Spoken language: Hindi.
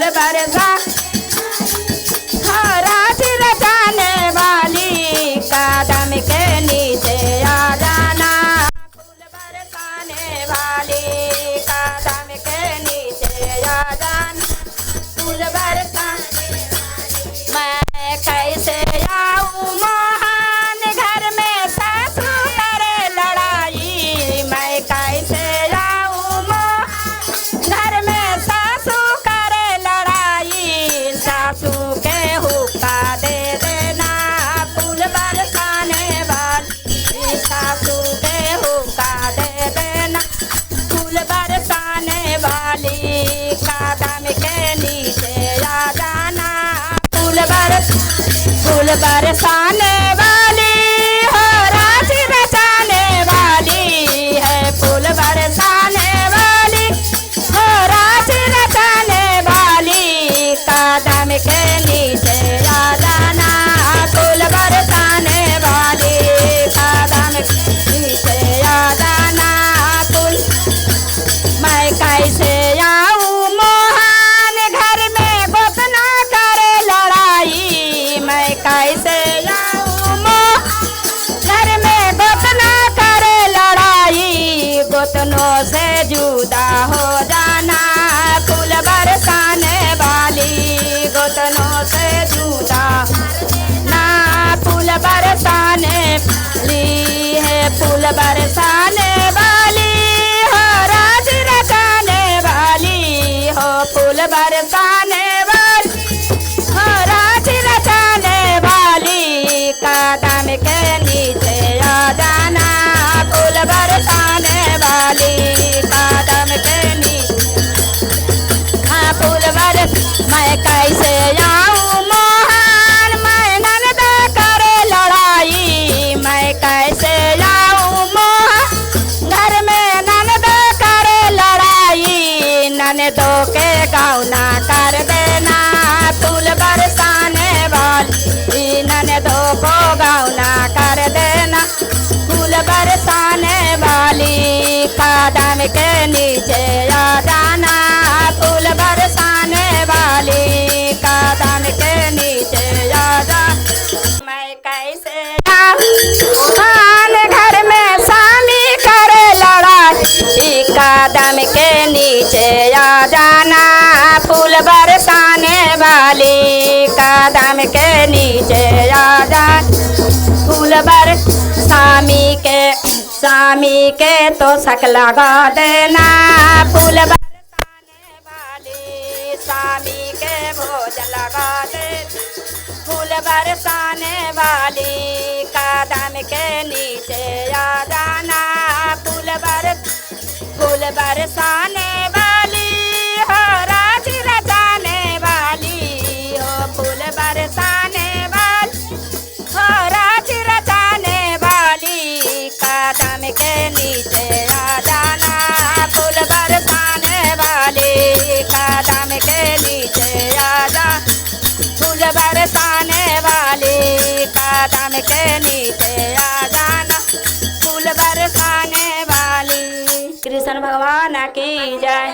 फूल बरसा राशि रचाने वाली कदम के नीचे आ जाना। फूल बरसाने वाली कदम के नीचे आ जाना। फूल बरसाने मैं कैसे आऊं मोहन घर में सासू करे लड़ाई। मैं कैसे आऊं मोहन घर में सासू करे लड़ाई। सासू के हुक्का दे देना फूल बरसाने वाली। सासू के हुक्का दे देना फूल बरसाने वाली कदम के नीचे आ जाना। फूल बरसाने वाली हो राशि रचाने वाली है। फूल बरसाने वाली हो राशि रचाने वाली कदम के नीचे आ जाना। फूल बरसाने वाली कदम के नीचे आ जाना। फूल मैं कैसे आऊं मोहन घर में गोतना करे लड़ाई। मैं कैसे आऊं मोहन घर में गोतना करे लड़ाई। गोतनों से जुदा हो जाना फूल बरसाने वाली। गोतनों से जुदा ना फूल बरसाने वाली है। फूल बरसाने वाली हो राशि रचाने वाली हो। फूल बरसाने वाली हो राशि रचाने वाली कदम के नीचे आ जाना। फूल बरसाने वाली कदम के नीचे हाँ फूल बरस मैं कैसे आऊं मोहन मैं ननद करे लड़ाई। मैं कैसे आऊं मोहन घर में ननद करे लड़ाई। ननदों के गौना कर देना फूल बरसाने वाली। ननदों को गौना कर देना फूल बरसाने वाली कदम के नीचे आ जाना। फूल बरसाने वाली कदम के नीचे आ जा। मैं कैसे खान घर में स्वामी करे लड़ाई। कदम के नीचे आ जाना। फूल बरसाने वाली कदम के नीचे आ जाना। फूल बर स्वामी के तो शक लगा देना। फूल बरसाने वाली स्वामी के भोज लगा देना। फूल बरसाने वाली कदम के नीचे आ जाना। फूल बरसाने वाली हो राशि रचाने वाली हो। फूल बरसाने वाली हो राशि रचाने वाली कदम के नीचे आ जाना। फूल बरसाने वाली कदम के नीचे आ जा। फूल बरसाने वाली कदम के नीचे आ जाना। फूल बरसाने वाली कृष्ण भगवान की जय।